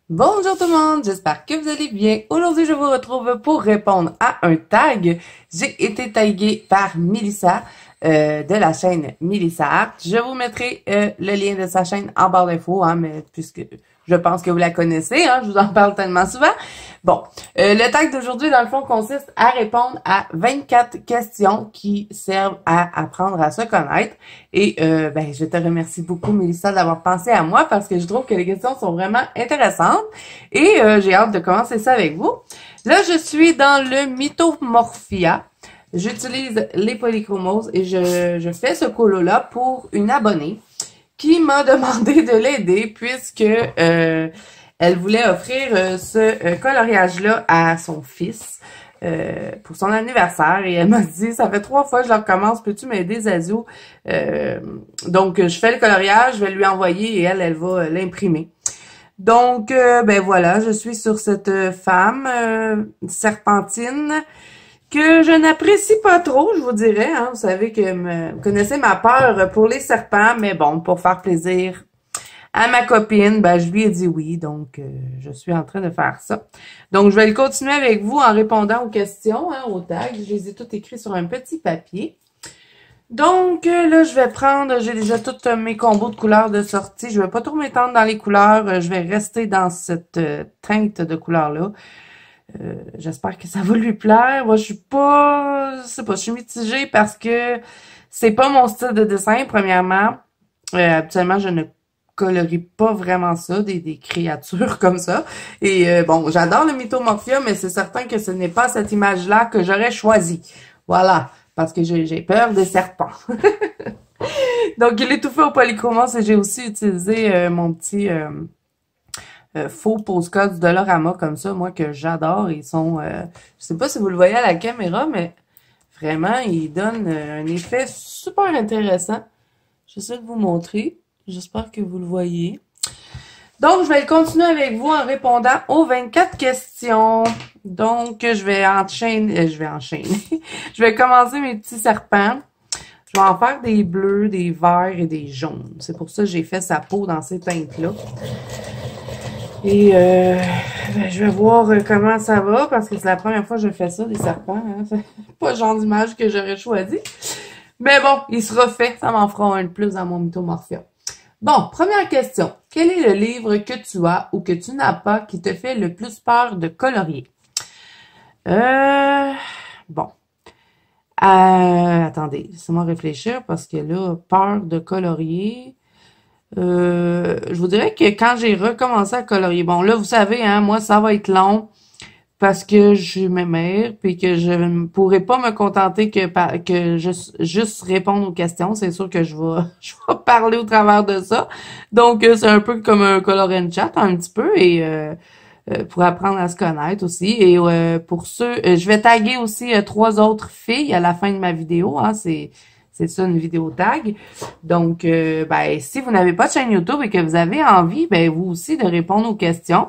Bonjour tout le monde, j'espère que vous allez bien. Aujourd'hui, je vous retrouve pour répondre à un tag. J'ai été taguée par Mélissa de la chaîne Mélissa Art. Je vous mettrai le lien de sa chaîne en barre d'infos, mais puisque je pense que vous la connaissez, je vous en parle tellement souvent. Bon, le tag d'aujourd'hui, dans le fond, consiste à répondre à 24 questions qui servent à apprendre à se connaître. Et je te remercie beaucoup, Mélissa, d'avoir pensé à moi parce que je trouve que les questions sont vraiment intéressantes. Et j'ai hâte de commencer ça avec vous. Là, je suis dans le Mythomorphia. J'utilise les polychromoses et je fais ce colo-là pour une abonnée qui m'a demandé de l'aider puisque elle voulait offrir ce coloriage-là à son fils pour son anniversaire et elle m'a dit, ça fait 3 fois que je le recommence, peux-tu m'aider, Zazou? Donc, je fais le coloriage, je vais lui envoyer et elle va l'imprimer. Donc, voilà, je suis sur cette femme serpentine que je n'apprécie pas trop, je vous dirais. Vous savez que vous connaissez ma peur pour les serpents, mais bon, pour faire plaisir à ma copine, je lui ai dit oui, donc je suis en train de faire ça. Donc, je vais le continuer avec vous en répondant aux questions, aux tags. Je les ai toutes écrites sur un petit papier. Donc, là, je vais prendre, j'ai déjà tous mes combos de couleurs de sortie. Je vais pas trop m'étendre dans les couleurs. Je vais rester dans cette teinte de couleurs-là. J'espère que ça va lui plaire. Moi, je suis mitigée parce que c'est pas mon style de dessin, premièrement. Habituellement, je ne colorie pas vraiment ça, des créatures comme ça. Et bon, j'adore le Mythomorphia, mais c'est certain que ce n'est pas cette image-là que j'aurais choisie. Voilà, parce que j'ai peur des serpents. Donc, il est tout fait au polychromos et j'ai aussi utilisé mon petit faux postcards du Dollarama comme ça, moi, que j'adore. Ils sont, je sais pas si vous le voyez à la caméra, mais vraiment, ils donnent un effet super intéressant. J'essaie de vous montrer. J'espère que vous le voyez. Donc, je vais continuer avec vous en répondant aux 24 questions. Donc, je vais enchaîner. Je vais commencer mes petits serpents. Je vais en faire des bleus, des verts et des jaunes. C'est pour ça que j'ai fait sa peau dans ces teintes-là. Et je vais voir comment ça va parce que c'est la première fois que je fais ça, des serpents. C'est pas le genre d'image que j'aurais choisi. Mais bon, il sera fait. Ça m'en fera un de plus dans mon Mythomorphia. Bon, première question. Quel est le livre que tu as ou que tu n'as pas qui te fait le plus peur de colorier? Bon. Attendez, laissez-moi réfléchir parce que là, peur de colorier. Je vous dirais que quand j'ai recommencé à colorier, bon là, vous savez, moi, ça va être long parce que je suis mère puis que je ne pourrais pas me contenter que juste répondre aux questions. C'est sûr que je vais parler au travers de ça. Donc, c'est un peu comme un color and chat, un petit peu, et pour apprendre à se connaître aussi. Et pour ceux, je vais taguer aussi 3 autres filles à la fin de ma vidéo. C'est ça, une vidéo tag. Donc, si vous n'avez pas de chaîne YouTube et que vous avez envie, vous aussi, de répondre aux questions,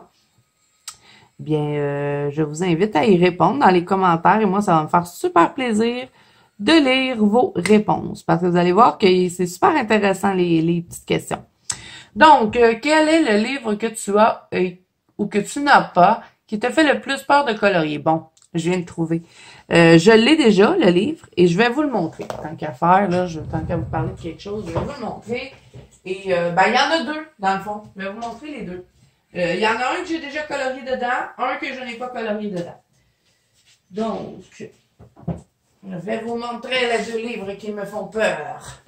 je vous invite à y répondre dans les commentaires. Et moi, ça va me faire super plaisir de lire vos réponses. Parce que vous allez voir que c'est super intéressant, les petites questions. Donc, quel est le livre que tu as ou que tu n'as pas qui te fait le plus peur de colorier? Bon, je viens de trouver. Je l'ai déjà, le livre, et je vais vous le montrer. Tant qu'à faire, là, tant qu'à vous parler de quelque chose, je vais vous le montrer. Et il y en a 2, dans le fond. Je vais vous montrer les 2. Il y en a un que j'ai déjà colorié dedans, un que je n'ai pas colorié dedans. Donc, je vais vous montrer les 2 livres qui me font peur.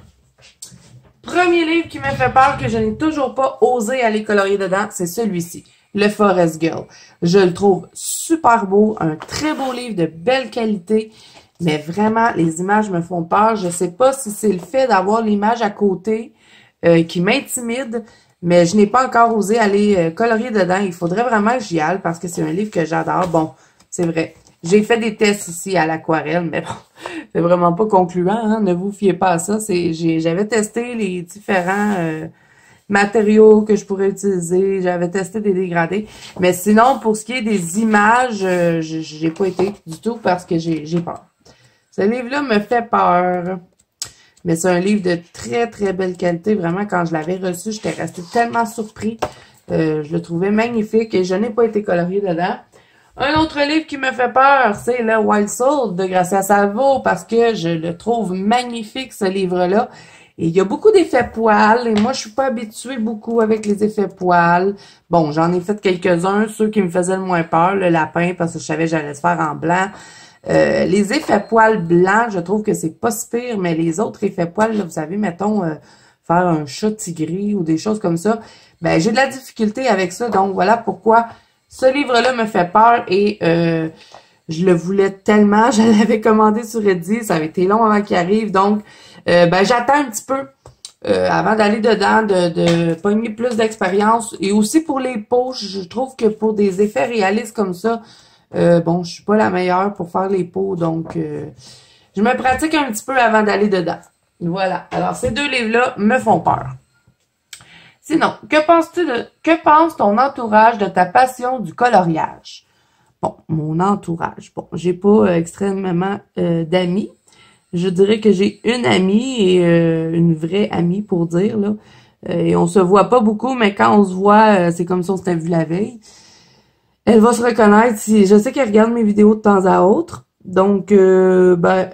Premier livre qui me fait peur, que je n'ai toujours pas osé aller colorier dedans, c'est celui-ci. Le Forest Girl. Je le trouve super beau, un très beau livre de belle qualité, mais vraiment, les images me font peur. Je sais pas si c'est le fait d'avoir l'image à côté qui m'intimide, mais je n'ai pas encore osé aller colorier dedans. Il faudrait vraiment que j'y aille parce que c'est un livre que j'adore. Bon, c'est vrai. J'ai fait des tests ici à l'aquarelle, mais bon, c'est vraiment pas concluant. Ne vous fiez pas à ça. J'avais testé les différents matériaux que je pourrais utiliser. J'avais testé des dégradés. Mais sinon, pour ce qui est des images, j'ai pas été du tout parce que j'ai peur. Ce livre-là me fait peur. Mais c'est un livre de très, très belle qualité. Vraiment, quand je l'avais reçu, j'étais restée tellement surpris. Je le trouvais magnifique et je n'ai pas été coloriée dedans. Un autre livre qui me fait peur, c'est le Wild Soul de Gracia Salvo parce que je le trouve magnifique, ce livre-là. Et il y a beaucoup d'effets poils et moi, je suis pas habituée beaucoup avec les effets poils. Bon, j'en ai fait quelques-uns, ceux qui me faisaient le moins peur, le lapin, parce que je savais que j'allais se faire en blanc. Les effets poils blancs, je trouve que c'est pas si pire, mais les autres effets poils, là, vous savez, mettons, faire un chat tigré ou des choses comme ça, ben j'ai de la difficulté avec ça. Donc, voilà pourquoi ce livre-là me fait peur et je le voulais tellement. Je l'avais commandé sur Reddit. Ça avait été long avant qu'il arrive. Donc, ben j'attends un petit peu avant d'aller dedans, de pogner plus d'expérience. Et aussi pour les peaux, je trouve que pour des effets réalistes comme ça, bon, je suis pas la meilleure pour faire les peaux. Donc, je me pratique un petit peu avant d'aller dedans. Voilà. Alors, ces deux livres-là me font peur. Sinon, que pense ton entourage de ta passion du coloriage? Bon, mon entourage. Bon, j'ai pas extrêmement d'amis. Je dirais que j'ai une amie et une vraie amie pour dire, là. Et on se voit pas beaucoup, mais quand on se voit, c'est comme si on s'était vu la veille. Elle va se reconnaître. Je sais qu'elle regarde mes vidéos de temps à autre. Donc, ben,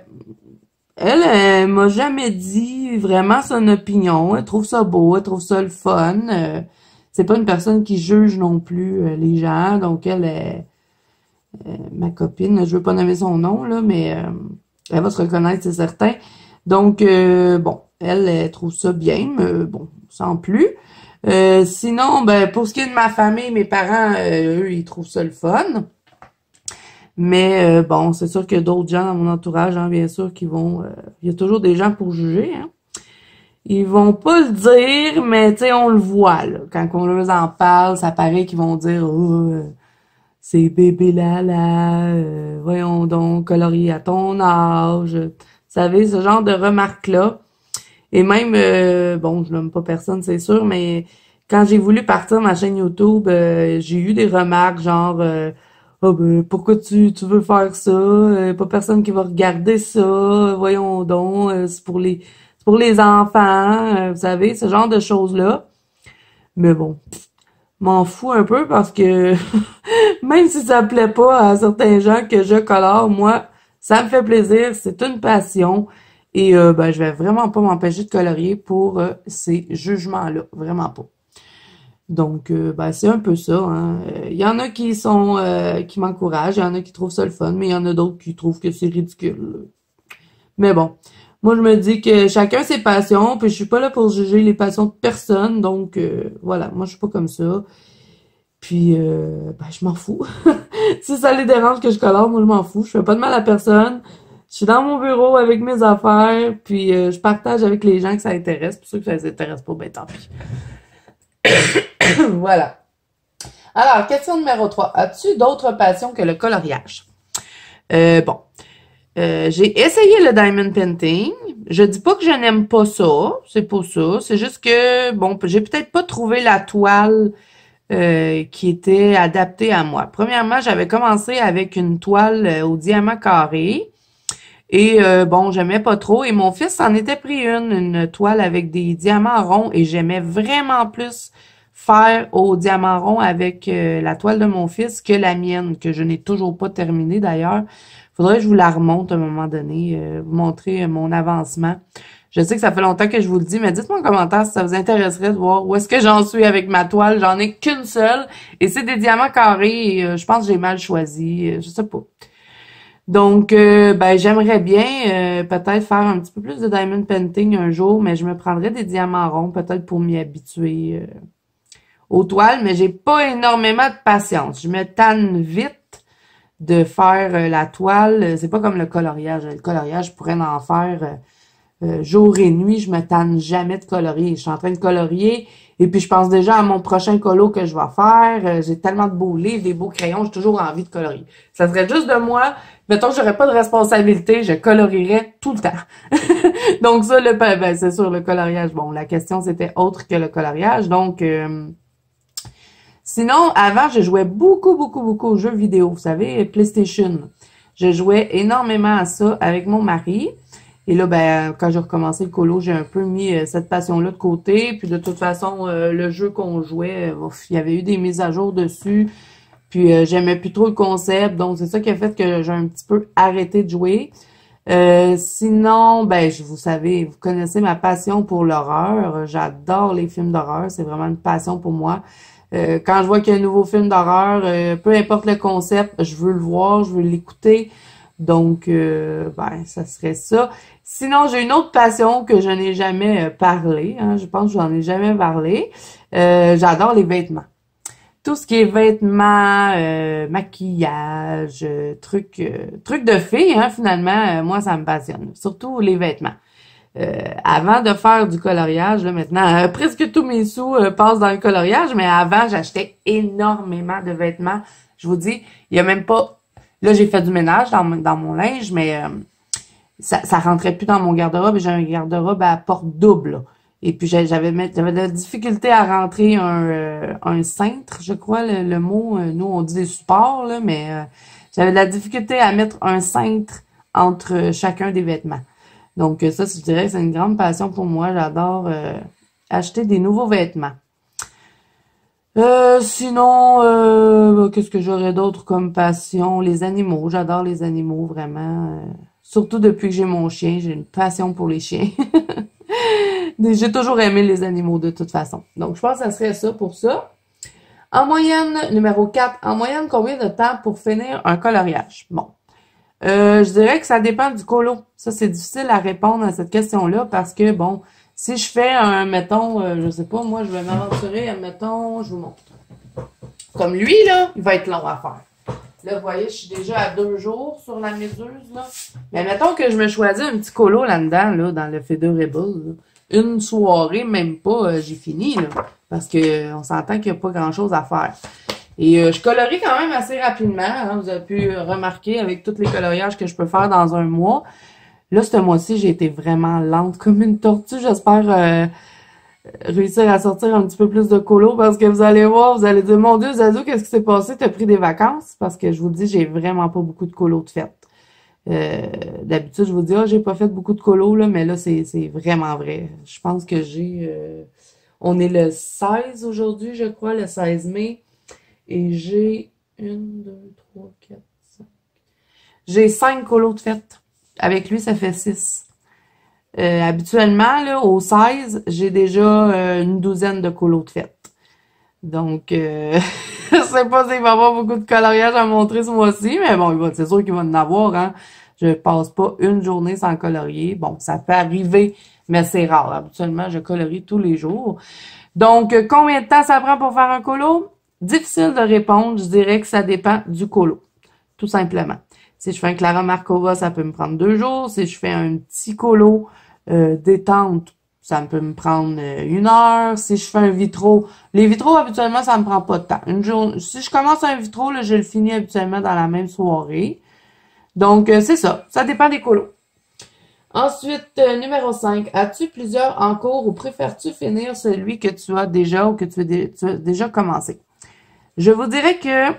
elle m'a jamais dit vraiment son opinion. Elle trouve ça beau, elle trouve ça le fun. C'est pas une personne qui juge non plus les gens. Donc, elle est ma copine. Je veux pas nommer son nom, là, mais elle va se reconnaître, c'est certain. Donc, bon, elle trouve ça bien, mais bon, sans plus. Sinon, ben, pour ce qui est de ma famille, mes parents, eux, ils trouvent ça le fun. Mais bon, c'est sûr qu'il y a d'autres gens dans mon entourage, hein, bien sûr, qui vont... il y a toujours des gens pour juger, hein. Ils vont pas le dire, mais tu sais, on le voit, là. Quand on leur en parle, ça paraît qu'ils vont dire « Oh, c'est bébé là, voyons donc, colorié à ton âge. » Vous savez, ce genre de remarques-là. Et même, bon, je n'aime pas personne, c'est sûr, mais quand j'ai voulu partir ma chaîne YouTube, j'ai eu des remarques genre... oh ben, pourquoi tu veux faire ça? Pas personne qui va regarder ça. Voyons donc, c'est pour les enfants, vous savez, ce genre de choses-là. Mais bon, m'en fous un peu parce que même si ça plaît pas à certains gens que je colore, moi, ça me fait plaisir, c'est une passion. Et ben, je vais vraiment pas m'empêcher de colorier pour ces jugements-là. Vraiment pas. Donc, ben, c'est un peu ça, hein. Il y en a qui sont qui m'encouragent, il y en a qui trouvent ça le fun, mais il y en a d'autres qui trouvent que c'est ridicule. Mais bon, moi je me dis que chacun ses passions, puis je suis pas là pour juger les passions de personne, donc voilà, moi je suis pas comme ça. Puis ben je m'en fous. Si ça les dérange que je colore, moi je m'en fous. Je fais pas de mal à personne. Je suis dans mon bureau avec mes affaires, puis je partage avec les gens que ça intéresse. Pour ceux que ça les intéresse pas, ben tant pis. Voilà. Alors, question numéro 3. As-tu d'autres passions que le coloriage? Bon. J'ai essayé le diamond painting. Je dis pas que je n'aime pas ça. C'est pas ça. C'est juste que, bon, j'ai peut-être pas trouvé la toile qui était adaptée à moi. Premièrement, j'avais commencé avec une toile au diamant carré. Et bon, j'aimais pas trop. Et mon fils en était pris une toile avec des diamants ronds. Et j'aimais vraiment plus faire au diamant rond avec la toile de mon fils que la mienne, que je n'ai toujours pas terminée d'ailleurs. Faudrait que je vous la remonte à un moment donné, vous montrer mon avancement. Je sais que ça fait longtemps que je vous le dis, mais dites-moi en commentaire si ça vous intéresserait de voir où est-ce que j'en suis avec ma toile. J'en ai qu'une seule et c'est des diamants carrés et je pense que j'ai mal choisi, je sais pas. Donc, ben j'aimerais bien peut-être faire un petit peu plus de diamond painting un jour, mais je me prendrais des diamants ronds peut-être pour m'y habituer aux toiles, mais j'ai pas énormément de patience. Je me tanne vite de faire la toile. C'est pas comme le coloriage. Le coloriage, je pourrais en faire jour et nuit. Je me tanne jamais de colorier. Je suis en train de colorier et puis je pense déjà à mon prochain colo que je vais faire. J'ai tellement de beaux livres, des beaux crayons, j'ai toujours envie de colorier. Ça serait juste de moi. Mettons que j'aurais pas de responsabilité, je colorierais tout le temps. Donc ça, ben, c'est sûr, le coloriage. Bon, la question c'était autre que le coloriage. Donc sinon, avant, je jouais beaucoup aux jeux vidéo. Vous savez, PlayStation. Je jouais énormément à ça avec mon mari. Et là, ben, quand j'ai recommencé le colo, j'ai un peu mis cette passion-là de côté. Puis de toute façon, le jeu qu'on jouait, il y avait eu des mises à jour dessus. Puis j'aimais plus trop le concept. Donc c'est ça qui a fait que j'ai un petit peu arrêté de jouer. Sinon, ben, vous savez, vous connaissez ma passion pour l'horreur. J'adore les films d'horreur. C'est vraiment une passion pour moi. Quand je vois qu'il y a un nouveau film d'horreur, peu importe le concept, je veux le voir, je veux l'écouter. Donc, ben, ça serait ça. Sinon, j'ai une autre passion que je n'ai jamais parlé. Hein, je pense que j'en ai jamais parlé. J'adore les vêtements. Tout ce qui est vêtements, maquillage, trucs de filles, hein, finalement, moi, ça me passionne. Surtout les vêtements. Avant de faire du coloriage, là, maintenant, presque tous mes sous passent dans le coloriage, mais avant, j'achetais énormément de vêtements. Je vous dis, il y a même pas... Là, j'ai fait du ménage dans mon linge, mais ça rentrait plus dans mon garde-robe. J'ai un garde-robe à porte double, là. Et puis j'avais de la difficulté à rentrer un cintre, je crois le mot. Nous on dit des supports là, mais j'avais de la difficulté à mettre un cintre entre chacun des vêtements. Donc ça, je dirais que c'est une grande passion pour moi. J'adore acheter des nouveaux vêtements. Sinon, qu'est-ce que j'aurais d'autre comme passion? Les animaux. J'adore les animaux vraiment. Surtout depuis que j'ai mon chien, j'ai une passion pour les chiens. J'ai toujours aimé les animaux de toute façon. Donc, je pense que ça serait ça pour ça. En moyenne, numéro 4, en moyenne, combien de temps pour finir un coloriage? Bon. Je dirais que ça dépend du colo. Ça, c'est difficile à répondre à cette question-là parce que, bon, si je fais un, mettons, je sais pas, moi, je vais m'aventurer, mettons, je vous montre. Comme lui, là, il va être long à faire. Là, vous voyez, je suis déjà à 2 jours sur la mesureuse, là. Mais mettons que je me choisis un petit colo là-dedans, là, dans le Featherable, là. Une soirée, même pas, j'ai fini, là. Parce que on s'entend qu'il n'y a pas grand-chose à faire. Et je colorie quand même assez rapidement, hein, vous avez pu remarquer avec tous les coloriages que je peux faire dans un mois. Là, ce mois-ci, j'ai été vraiment lente comme une tortue. J'espère réussir à sortir un petit peu plus de colo parce que vous allez voir, vous allez dire, mon Dieu, Zazou, qu'est-ce qui s'est passé? T'as pris des vacances? Parce que je vous dis, j'ai vraiment pas beaucoup de colo de fête. D'habitude, je vous dis, j'ai pas fait beaucoup de colo, là, mais là, c'est vraiment vrai. Je pense que on est le 16 aujourd'hui, je crois, le 16 mai. Et j'ai 1, 2, 3, 4, 5. J'ai 5 colos de fête. Avec lui, ça fait 6. Habituellement, là, au 16, j'ai déjà une douzaine de colos de fête. Donc, je sais pas s'il va y avoir beaucoup de coloriage à montrer ce mois-ci, mais bon, c'est sûr qu'il va en avoir, hein. Je passe pas une journée sans colorier. Bon, ça peut arriver, mais c'est rare. Habituellement, je colorie tous les jours. Donc, combien de temps ça prend pour faire un colo? Difficile de répondre. Je dirais que ça dépend du colo, tout simplement. Si je fais un Clara Markova, ça peut me prendre 2 jours. Si je fais un petit colo détente, ça peut me prendre 1 heure. Si je fais un vitro, les vitraux, habituellement, ça me prend pas de temps. Si je commence un vitro, là, je le finis habituellement dans la même soirée. Donc, c'est ça. Ça dépend des colos. Ensuite, numéro 5. As-tu plusieurs en cours ou préfères-tu finir celui que tu as déjà ou que tu as déjà commencé? Je vous dirais que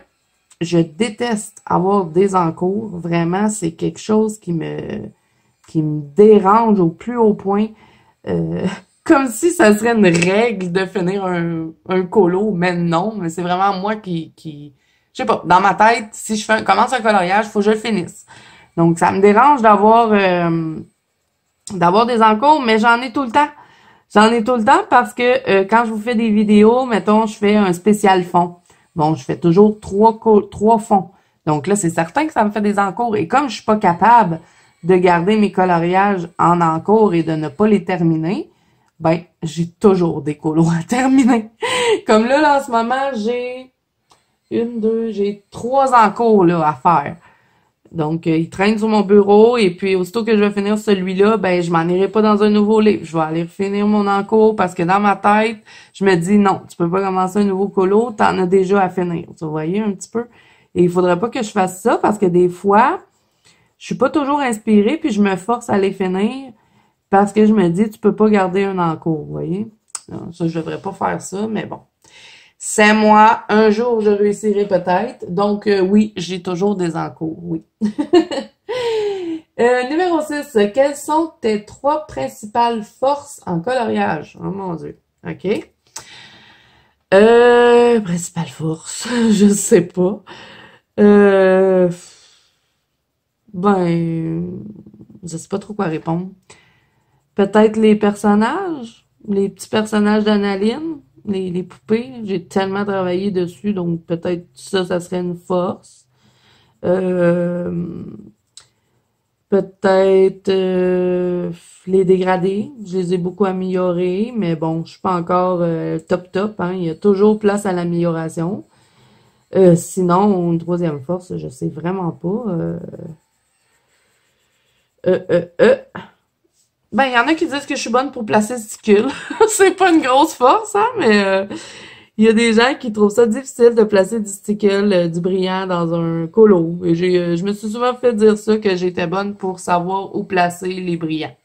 je déteste avoir des encours. Vraiment, c'est quelque chose qui me dérange au plus haut point. Comme si ça serait une règle de finir un colo, mais non. Mais c'est vraiment moi qui je sais pas, dans ma tête, si je commence un coloriage, il faut que je le finisse. Donc, ça me dérange d'avoir des encours, mais j'en ai tout le temps. J'en ai tout le temps parce que quand je vous fais des vidéos, mettons, je fais un spécial fond. Bon, je fais toujours 3 fonds. Donc là, c'est certain que ça me fait des encours. Et comme je suis pas capable de garder mes coloriages en encours et de ne pas les terminer, ben, j'ai toujours des colos à terminer. Comme là, en ce moment, j'ai 3 encours là à faire. Donc, il traîne sur mon bureau et puis aussitôt que je vais finir celui-là, ben je m'en irai pas dans un nouveau livre. Je vais aller finir mon encours parce que dans ma tête, je me dis non, tu peux pas commencer un nouveau colo, t'en as déjà à finir. Vous voyez un petit peu? Et il faudrait pas que je fasse ça parce que des fois, je suis pas toujours inspirée puis je me force à les finir parce que je me dis tu peux pas garder un encours, vous voyez? Non, ça, je devrais pas faire ça, mais bon. C'est moi, un jour je réussirai peut-être. Donc oui, j'ai toujours des encours, oui. Numéro 6. Quelles sont tes 3 principales forces en coloriage? Oh mon Dieu. OK. Principale force, je sais pas. Euh, ben, je sais pas trop quoi répondre. Peut-être les personnages, les petits personnages d'Analine, les poupées. J'ai tellement travaillé dessus, donc peut-être ça serait une force. Euh, Peut-être les dégradés. Je les ai beaucoup améliorés, mais bon, je suis pas encore top, hein. Il y a toujours place à l'amélioration. Sinon, une troisième force, je sais vraiment pas. Euh, euh, euh. Ben, il y en a qui disent que je suis bonne pour placer le sticule. C'est pas une grosse force, hein, mais il y a des gens qui trouvent ça difficile de placer du stickle, du brillant dans un colo. Et je me suis souvent fait dire ça, que j'étais bonne pour savoir où placer les brillants.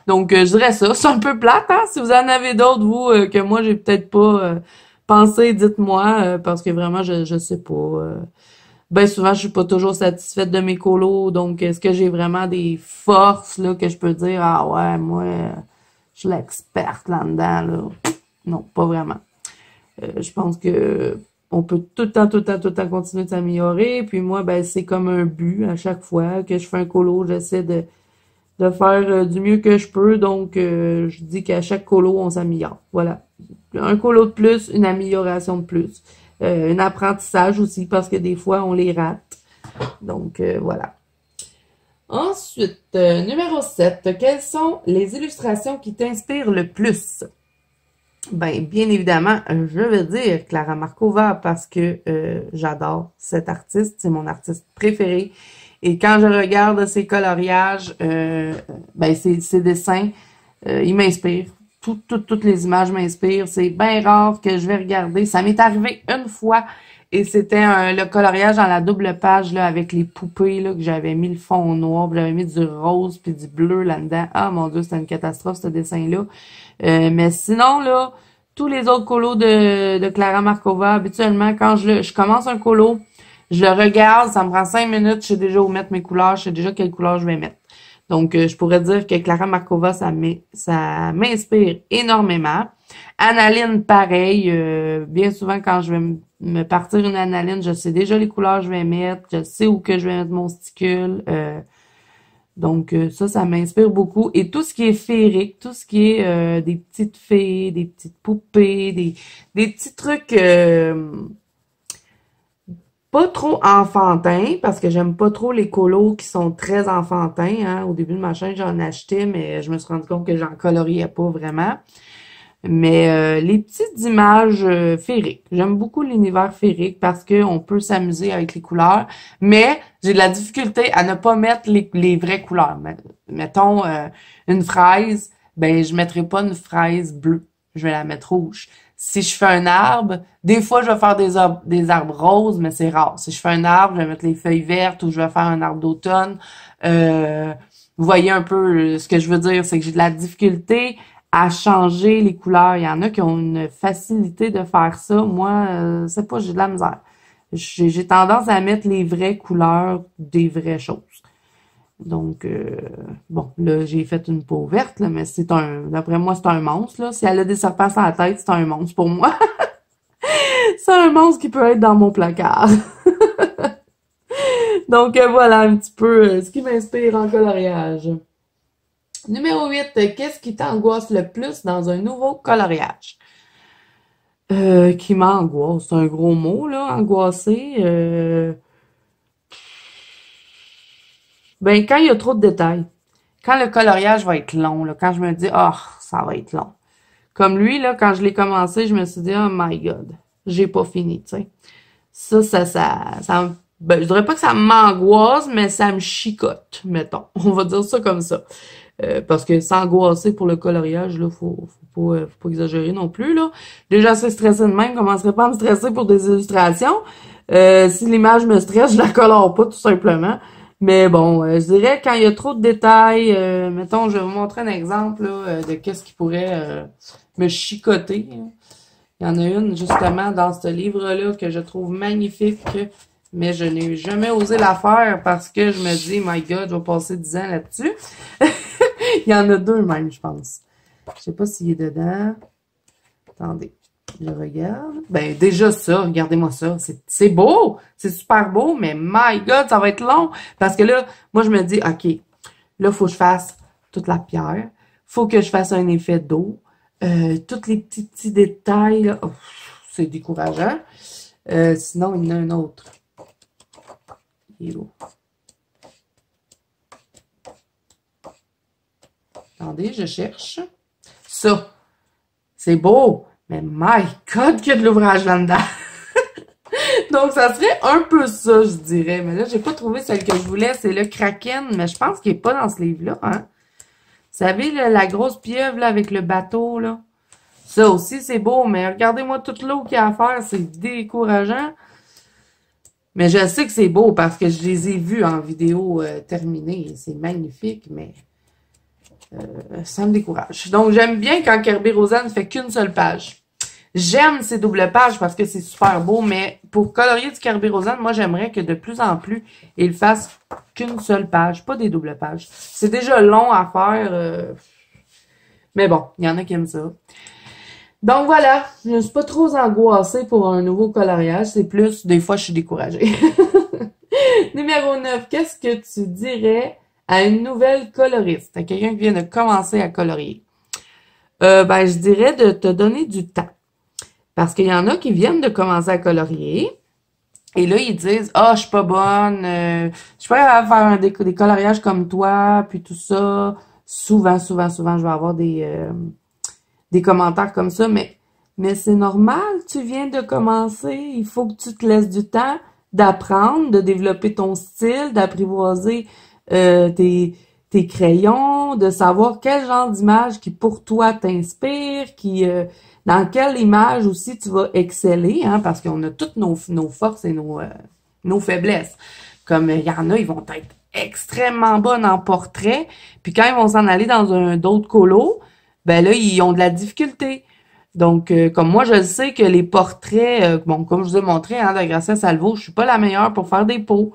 Donc, je dirais ça. C'est un peu plate, hein? Si vous en avez d'autres, vous, que moi, j'ai peut-être pas pensé, dites-moi, parce que vraiment, je sais pas. Ben souvent, je suis pas toujours satisfaite de mes colos, donc est-ce que j'ai vraiment des forces là que je peux dire ah ouais, moi, je suis l'experte là-dedans, là. Non, pas vraiment. Je pense que on peut tout le temps continuer de s'améliorer. Puis moi, ben c'est comme un but à chaque fois que je fais un colo, j'essaie de faire du mieux que je peux. Donc, je dis qu'à chaque colo, on s'améliore. Voilà. Un colo de plus, une amélioration de plus. Un apprentissage aussi, parce que des fois, on les rate. Donc, voilà. Ensuite, numéro 7. Quelles sont les illustrations qui t'inspirent le plus? Ben, bien évidemment, je veux dire Clara Markova parce que j'adore cet artiste. C'est mon artiste préféré. Et quand je regarde ses coloriages, ben ses dessins, ils m'inspirent. Toutes les images m'inspirent. C'est bien rare que je vais regarder. Ça m'est arrivé une fois et c'était le coloriage dans la double page là avec les poupées là que j'avais mis le fond noir, j'avais mis du rose puis du bleu là-dedans. Ah mon Dieu, c'était une catastrophe ce dessin-là. Mais sinon là, tous les autres colos de Clara Markova, habituellement quand je commence un colo, je le regarde, ça me prend 5 minutes, je sais déjà où mettre mes couleurs, je sais déjà quelle couleur je vais mettre. Donc, je pourrais dire que Clara Markova, ça m'inspire énormément. Analine, pareil. Bien souvent, quand je vais me partir une analine, je sais déjà les couleurs que je vais mettre, je sais où que je vais mettre mon sticule. Donc, ça m'inspire beaucoup. Et tout ce qui est féerique, tout ce qui est des petites fées, des petites poupées, des petits trucs pas trop enfantins, parce que j'aime pas trop les colos qui sont très enfantins. Hein. Au début de ma chaîne, j'en achetais, mais je me suis rendu compte que j'en coloriais pas vraiment. Mais les petites images féeriques. J'aime beaucoup l'univers féerique parce que on peut s'amuser avec les couleurs, mais j'ai de la difficulté à ne pas mettre les vraies couleurs. Mettons une fraise, ben je mettrai pas une fraise bleue, je vais la mettre rouge. Si je fais un arbre, des fois je vais faire des arbres roses, mais c'est rare. Si je fais un arbre, je vais mettre les feuilles vertes ou je vais faire un arbre d'automne. Vous voyez un peu ce que je veux dire, c'est que j'ai de la difficulté à changer les couleurs. Il y en a qui ont une facilité de faire ça. Moi, c'est pas, j'ai de la misère. J'ai tendance à mettre les vraies couleurs des vraies choses. Donc, bon, là, j'ai fait une peau verte, là, mais d'après moi, c'est un monstre, là. Si elle a des serpents sur la tête, c'est un monstre pour moi. C'est un monstre qui peut être dans mon placard. Donc, voilà un petit peu ce qui m'inspire en coloriage. Numéro 8, qu'est-ce qui t'angoisse le plus dans un nouveau coloriage? Qui m'angoisse, c'est un gros mot, là, angoissé. Ben, quand il y a trop de détails. Quand le coloriage va être long, là, quand je me dis, oh, ça va être long. Comme lui, là, quand je l'ai commencé, je me suis dit, oh my God, j'ai pas fini, tu sais. Ben, je dirais pas que ça m'angoisse, mais ça me chicote, mettons. On va dire ça comme ça. Parce que s'angoisser pour le coloriage, là, faut pas exagérer non plus, là. Déjà, assez stressé de même, commencerait pas à me stresser pour des illustrations. Si l'image me stresse, je la colore pas, tout simplement. Mais bon, je dirais quand il y a trop de détails, mettons, je vais vous montrer un exemple là, de qu'est-ce qui pourrait me chicoter. Il y en a une justement dans ce livre-là que je trouve magnifique. mais je n'ai jamais osé la faire parce que je me dis, my God, je vais passer 10 ans là-dessus. Il y en a 2 même, je pense. Je sais pas s'il est dedans. Attendez, je regarde. Ben, déjà ça, regardez-moi ça. C'est beau, c'est super beau, mais my God, ça va être long. Parce que là, moi, je me dis, OK, là, faut que je fasse toute la pierre. Faut que je fasse un effet d'eau. Tous les petits détails, là. Oh, c'est décourageant. Sinon, il y en a un autre. Il est où? Attendez, je cherche. Ça, c'est beau, mais my God, qu'il y a de l'ouvrage là-dedans. Donc, ça serait un peu ça, je dirais. Mais là, j'ai pas trouvé celle que je voulais. C'est le Kraken, mais je pense qu'il est pas dans ce livre-là, hein. Vous savez, là, la grosse pieuvre, là, avec le bateau, là. Ça aussi, c'est beau, mais regardez-moi toute l'eau qu'il y a à faire. C'est décourageant. Mais je sais que c'est beau parce que je les ai vus en vidéo terminée. C'est magnifique, mais ça me décourage. Donc, j'aime bien quand Kirby Roseanne fait qu'une seule page. J'aime ces doubles pages parce que c'est super beau, mais pour colorier du Kirby Roseanne, moi, j'aimerais que de plus en plus, il fasse qu'une seule page, pas des doubles pages. C'est déjà long à faire, mais bon, il y en a qui aiment ça. Donc voilà, je ne suis pas trop angoissée pour un nouveau coloriage, c'est plus, des fois, je suis découragée. Numéro 9, qu'est-ce que tu dirais à une nouvelle coloriste, à quelqu'un qui vient de commencer à colorier? Ben, je dirais de te donner du temps. Parce qu'il y en a qui viennent de commencer à colorier. Et là, ils disent, ah, je suis pas bonne, je suis pas capable de faire des coloriages comme toi, puis tout ça. Souvent, je vais avoir des commentaires comme ça, mais c'est normal, tu viens de commencer, il faut que tu te laisses du temps d'apprendre, de développer ton style, d'apprivoiser tes crayons, de savoir quel genre d'image qui pour toi t'inspire, dans quelle image aussi tu vas exceller, hein, parce qu'on a toutes nos forces et nos faiblesses. Comme il y en a, ils vont être extrêmement bonnes en portrait, puis quand ils vont s'en aller dans d'autres colos, ben là, ils ont de la difficulté. Donc, comme moi, je sais que les portraits, bon, comme je vous ai montré, hein, de Gracia Salvo, je suis pas la meilleure pour faire des peaux.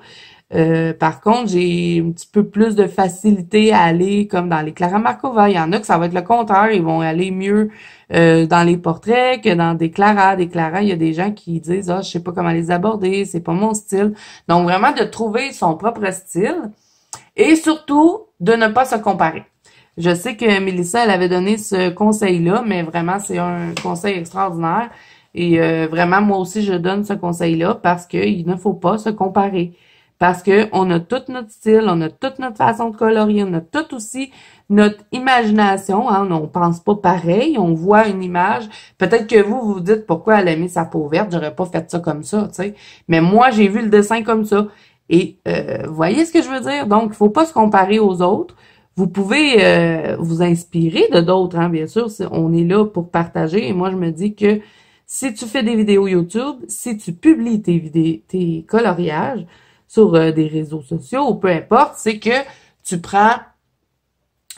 Par contre, j'ai un petit peu plus de facilité à aller comme dans les Clara Markova. Il y en a que ça va être le contraire. Ils vont aller mieux dans les portraits que dans des Clara. Des Clara, il y a des gens qui disent « Ah, je sais pas comment les aborder, c'est pas mon style. » Donc, vraiment de trouver son propre style et surtout de ne pas se comparer. Je sais que Mélissa, elle avait donné ce conseil-là, mais vraiment, c'est un conseil extraordinaire. Et vraiment, moi aussi, je donne ce conseil-là parce qu'il ne faut pas se comparer. Parce que on a tout notre style, on a toute notre façon de colorier, on a tout aussi notre imagination, hein, on pense pas pareil, on voit une image. Peut-être que vous vous dites pourquoi elle a mis sa peau verte, j'aurais pas fait ça comme ça, tu sais. Mais moi, j'ai vu le dessin comme ça. Et vous voyez ce que je veux dire? Donc, il faut pas se comparer aux autres. Vous pouvez vous inspirer de d'autres, hein, bien sûr. On est là pour partager. Et moi, je me dis que si tu fais des vidéos YouTube, si tu publies tes coloriages, sur des réseaux sociaux ou peu importe, c'est que tu prends,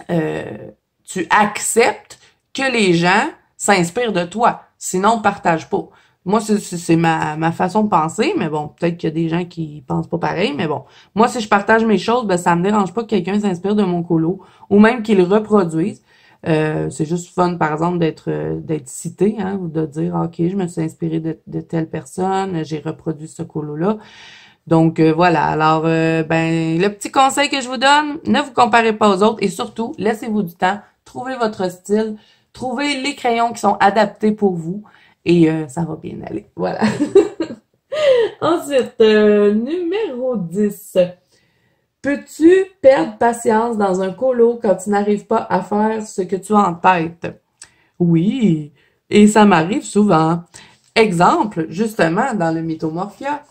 tu acceptes que les gens s'inspirent de toi. Sinon, partage pas. Moi, c'est ma façon de penser, mais bon, peut-être qu'il y a des gens qui pensent pas pareil, mais bon. Moi, si je partage mes choses, ben ça me dérange pas que quelqu'un s'inspire de mon colo ou même qu'il le reproduise. C'est juste fun, par exemple, d'être cité, hein, ou de dire, OK, je me suis inspirée de telle personne, j'ai reproduit ce colo-là. Donc, voilà. Alors, ben, le petit conseil que je vous donne, ne vous comparez pas aux autres et surtout, laissez-vous du temps, trouvez votre style, trouvez les crayons qui sont adaptés pour vous et ça va bien aller. Voilà. Ensuite, numéro 10. Peux-tu perdre patience dans un colo quand tu n'arrives pas à faire ce que tu as en tête? Oui, et ça m'arrive souvent. Exemple, justement, dans le Mythomorphia.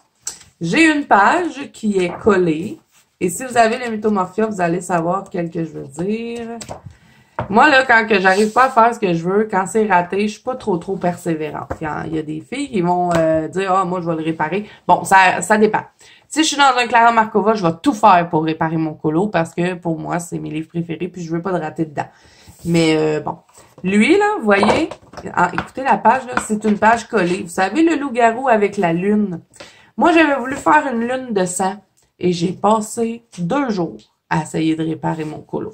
J'ai une page qui est collée. Et si vous avez le Mythomorphia, vous allez savoir quel que je veux dire. Moi, là, quand que j'arrive pas à faire ce que je veux, quand c'est raté, je suis pas trop persévérante. Il y a des filles qui vont dire « Ah, moi, je vais le réparer. » Bon, ça dépend. Si je suis dans un Clara Markova, je vais tout faire pour réparer mon colo parce que, pour moi, c'est mes livres préférés puis je veux pas de rater dedans. Mais, bon. Lui, là, vous voyez, écoutez la page, là, c'est une page collée. Vous savez, le loup-garou avec la lune. Moi, j'avais voulu faire une lune de sang et j'ai passé 2 jours à essayer de réparer mon colo.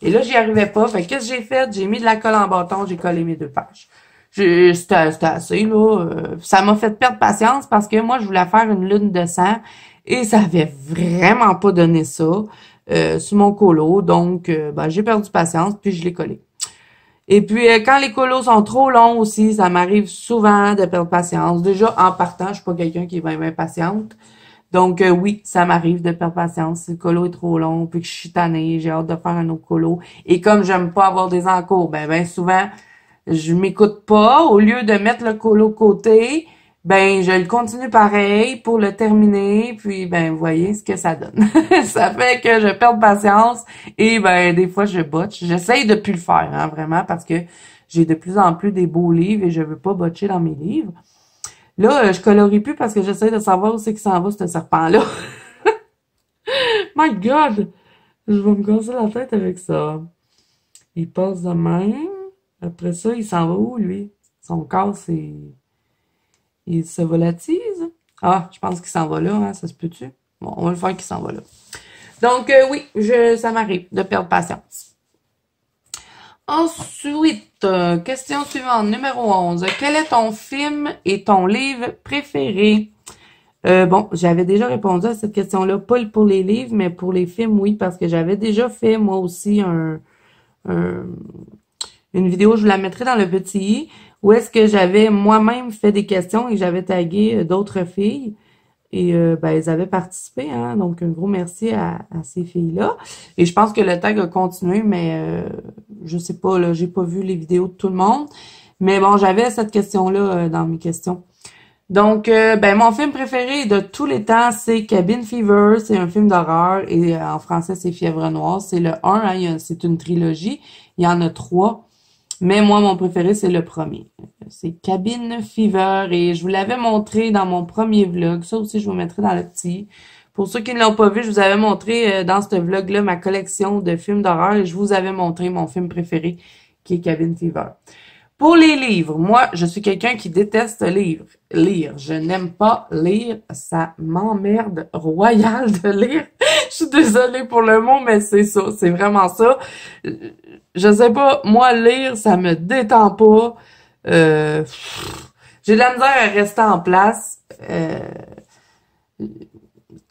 Et là, j'y arrivais pas. Fait que qu'est-ce que j'ai fait? J'ai mis de la colle en bâton, j'ai collé mes 2 pages. C'était assez, là. Ça m'a fait perdre patience parce que moi, je voulais faire une lune de sang et ça avait vraiment pas donné ça sur mon colo. Donc, ben, j'ai perdu patience puis je l'ai collé. Et puis, quand les colos sont trop longs aussi, ça m'arrive souvent de perdre patience. Déjà, en partant, je suis pas quelqu'un qui est bien patiente. Donc, oui, ça m'arrive de perdre patience. Si le colo est trop long, puis que je suis tannée, j'ai hâte de faire un autre colo. Et comme j'aime pas avoir des encours, ben souvent, je m'écoute pas. Au lieu de mettre le colo côté, ben je le continue pareil pour le terminer. Puis, ben vous voyez ce que ça donne. Ça fait que je perds patience et ben des fois je botche. J'essaye de plus le faire, hein, vraiment, parce que j'ai de plus en plus des beaux livres et je veux pas botcher dans mes livres. Là, je colorie plus parce que j'essaie de savoir où c'est qu'il s'en va, ce serpent-là. My God! Je vais me casser la tête avec ça. Il passe de même. Après ça, il s'en va où, lui? Son corps, c'est... Il se volatise. Ah, je pense qu'il s'en va là, hein? Ça se peut-tu? Bon, on va le faire qu'il s'en va là. Donc, oui, ça m'arrive de perdre patience. Ensuite, question suivante, numéro 11. Quel est ton film et ton livre préféré? Bon, j'avais déjà répondu à cette question-là, pas pour les livres, mais pour les films, oui, parce que j'avais déjà fait, moi aussi, une vidéo, je vous la mettrai dans le petit i, où est-ce que j'avais moi-même fait des questions et j'avais tagué d'autres filles. Et ben, elles avaient participé, hein, donc un gros merci à ces filles-là. Et je pense que le tag a continué, mais je sais pas, là, j'ai pas vu les vidéos de tout le monde. Mais bon, j'avais cette question-là dans mes questions. Donc, ben mon film préféré de tous les temps, c'est Cabin Fever. C'est un film d'horreur et en français, c'est Fièvre Noire. C'est le 1, hein, c'est une trilogie. Il y en a 3. Mais moi, mon préféré, c'est le premier. C'est Cabin Fever et je vous l'avais montré dans mon premier vlog. Ça aussi, je vous mettrai dans le petit. Pour ceux qui ne l'ont pas vu, je vous avais montré dans ce vlog-là ma collection de films d'horreur et je vous avais montré mon film préféré qui est Cabin Fever. Pour les livres, moi, je suis quelqu'un qui déteste lire. Je n'aime pas lire. Ça m'emmerde royal de lire. Je suis désolée pour le mot, mais c'est ça. C'est vraiment ça. Je sais pas, moi, lire, ça me détend pas. J'ai de la misère à rester en place.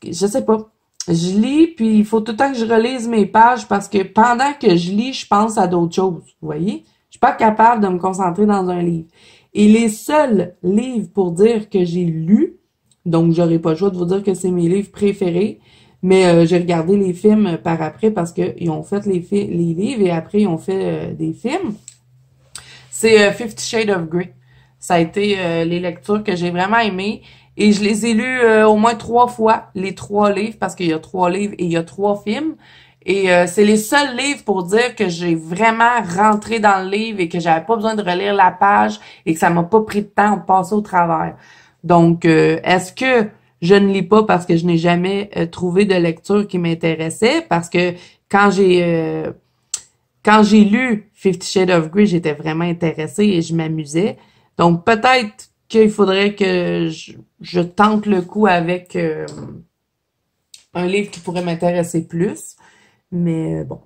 Je sais pas. Je lis, puis il faut tout le temps que je relise mes pages parce que pendant que je lis, je pense à d'autres choses. Vous voyez? Je suis pas capable de me concentrer dans un livre. Et les seuls livres pour dire que j'ai lu, donc j'aurais pas le choix de vous dire que c'est mes livres préférés, mais j'ai regardé les films par après parce qu'ils ont fait les livres et après ils ont fait des films. C'est 50 Shades of Grey. Ça a été les lectures que j'ai vraiment aimées. Et je les ai lus au moins 3 fois, les 3 livres, parce qu'il y a 3 livres et il y a 3 films. Et c'est les seuls livres pour dire que j'ai vraiment rentré dans le livre et que j'avais pas besoin de relire la page et que ça m'a pas pris de temps de passer au travers. Donc, est-ce que je ne lis pas parce que je n'ai jamais trouvé de lecture qui m'intéressait? Parce que quand j'ai lu 50 Shades of Grey, j'étais vraiment intéressée et je m'amusais. Donc, peut-être qu'il faudrait que je tente le coup avec un livre qui pourrait m'intéresser plus. Mais bon,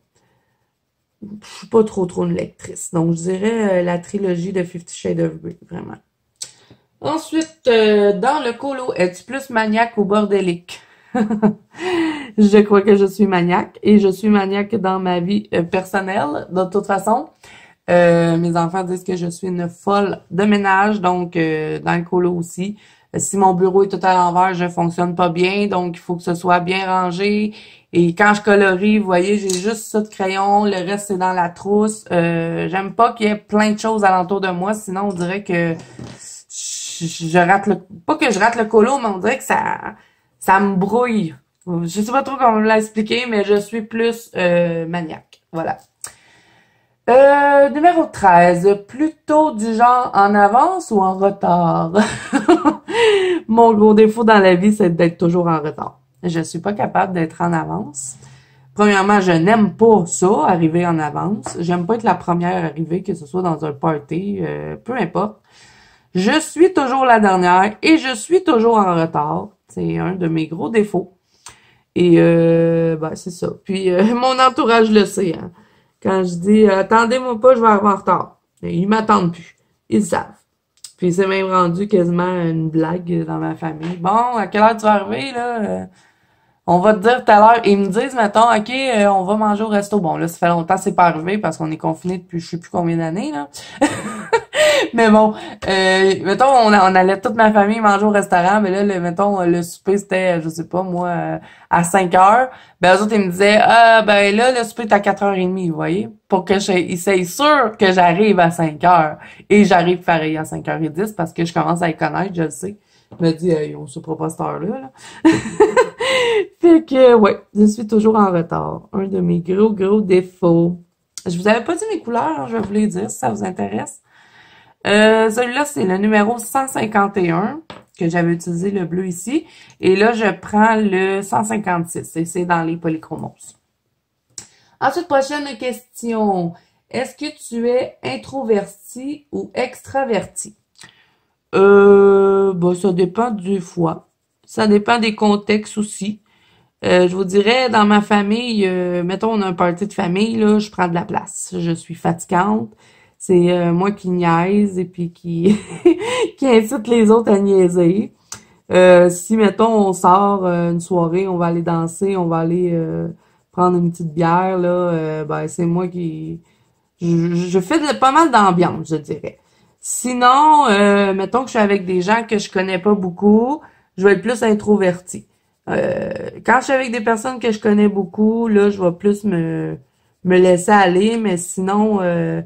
je suis pas trop une lectrice. Donc, je dirais la trilogie de 50 Shades of Grey, vraiment. Ensuite, dans le colo, es-tu plus maniaque ou bordélique? Je crois que je suis maniaque et je suis maniaque dans ma vie personnelle, de toute façon. Mes enfants disent que je suis une folle de ménage, donc dans le colo aussi. Si mon bureau est tout à l'envers, je fonctionne pas bien, donc il faut que ce soit bien rangé. Et quand je colorie, vous voyez, j'ai juste ça de crayon, le reste c'est dans la trousse. J'aime pas qu'il y ait plein de choses alentour de moi, sinon on dirait que je rate pas que je rate le colo, mais on dirait que ça me brouille. Je sais pas trop comment me l'expliquer, mais je suis plus maniaque. Voilà. Numéro 13. Plutôt du genre en avance ou en retard? Mon gros défaut dans la vie, c'est d'être toujours en retard. Je suis pas capable d'être en avance. Premièrement, je n'aime pas ça, arriver en avance. J'aime pas être la première arrivée, que ce soit dans un party, peu importe. Je suis toujours la dernière et je suis toujours en retard. C'est un de mes gros défauts. Et ben, c'est ça. Puis mon entourage le sait, hein. Quand je dis attendez-moi pas, je vais arriver en retard. Et ils m'attendent plus. Ils le savent. Puis c'est même rendu quasiment une blague dans ma famille. Bon, à quelle heure tu vas arriver, là? On va te dire tout à l'heure. Ils me disent, mettons, OK, on va manger au resto. Bon, là, ça fait longtemps que c'est pas arrivé parce qu'on est confinés depuis je sais plus combien d'années, là. Mais bon, mettons, on allait toute ma famille manger au restaurant, mais là, mettons, le souper, c'était, je sais pas, moi, à 5 heures. Ben, eux autres, ils me disaient, ah, ben là, le souper est à 4h30, vous voyez? Pour que ils soient sûrs que j'arrive à 5 heures. Et j'arrive pareil à 5h10 parce que je commence à les connaître, je le sais. Je me dis, on se pas cette heure-là, là. Fait que, ouais, je suis toujours en retard. Un de mes gros défauts. Je vous avais pas dit mes couleurs, hein, je vais vous les dire si ça vous intéresse. Celui-là, c'est le numéro 151, que j'avais utilisé le bleu ici. Et là, je prends le 156, et c'est dans les polychromoses. Ensuite, prochaine question. Est-ce que tu es introverti ou extraverti? Bon, ça dépend du fois. Ça dépend des contextes aussi. Je vous dirais, dans ma famille, mettons, on a un party de famille, là, je prends de la place. Je suis fatigante. C'est moi qui niaise et puis qui qui incite les autres à niaiser. Si, mettons, on sort une soirée, on va aller danser, on va aller prendre une petite bière, là, ben, c'est moi qui... Je fais pas mal d'ambiance, je dirais. Sinon, mettons que je suis avec des gens que je connais pas beaucoup, je vais être plus introvertie. Quand je suis avec des personnes que je connais beaucoup, là, je vais plus me laisser aller, mais sinon, je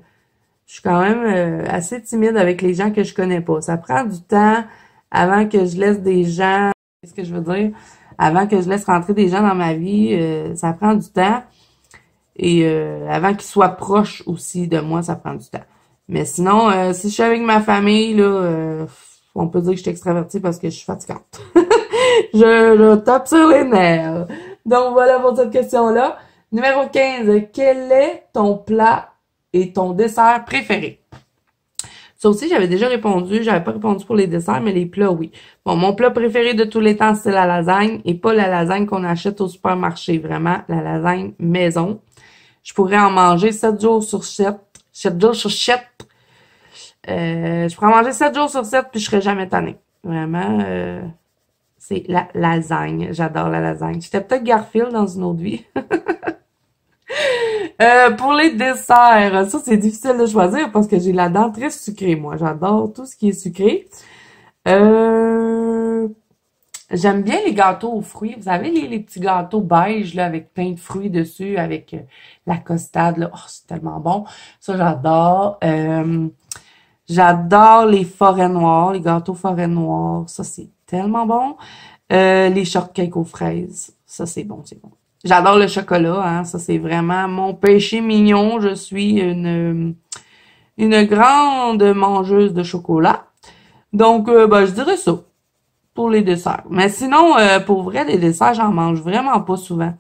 suis quand même assez timide avec les gens que je connais pas. Ça prend du temps avant que je laisse des gens, qu'est-ce que je veux dire? Avant que je laisse rentrer des gens dans ma vie, ça prend du temps. Et avant qu'ils soient proches aussi de moi, ça prend du temps. Mais sinon, si je suis avec ma famille, là, on peut dire que je suis extravertie parce que je suis fatigante. je tape sur les nerfs. Donc voilà pour cette question-là. Numéro 15. Quel est ton plat et ton dessert préféré? Ça aussi, j'avais déjà répondu. J'avais pas répondu pour les desserts, mais les plats, oui. Bon, mon plat préféré de tous les temps, c'est la lasagne. Et pas la lasagne qu'on achète au supermarché. Vraiment, la lasagne maison. Je pourrais en manger 7 jours sur 7. 7 jours sur 7. Je pourrais en manger 7 jours sur 7 puis je serais jamais tannée. Vraiment, c'est la lasagne. J'adore la lasagne. J'étais peut-être Garfield dans une autre vie. Pour les desserts, ça c'est difficile de choisir parce que j'ai la dent très sucrée, moi. J'adore tout ce qui est sucré. J'aime bien les gâteaux aux fruits. Vous savez, les petits gâteaux beige là, avec plein de fruits dessus, avec la costade. Là. Oh, c'est tellement bon. Ça, j'adore. J'adore les forêts noires, les gâteaux forêts noires. Ça, c'est tellement bon. Les shortcakes aux fraises. Ça, c'est bon, c'est bon. J'adore le chocolat, hein. Ça, c'est vraiment mon péché mignon. Je suis une grande mangeuse de chocolat. Donc, ben, je dirais ça pour les desserts. Mais sinon, pour vrai, les desserts, j'en mange vraiment pas souvent.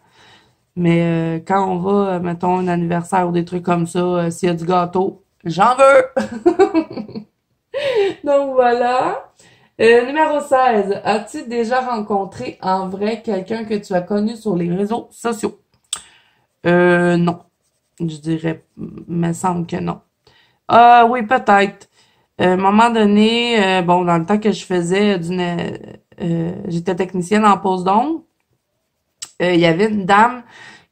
Mais quand on va, mettons, un anniversaire ou des trucs comme ça, s'il y a du gâteau, j'en veux! Donc voilà. Numéro 16. As-tu déjà rencontré en vrai quelqu'un que tu as connu sur les réseaux sociaux? Non. Je dirais, me semble que non. Ah oui, peut-être. À un moment donné, bon, dans le temps que je faisais j'étais technicienne en pose d'ongles, il y avait une dame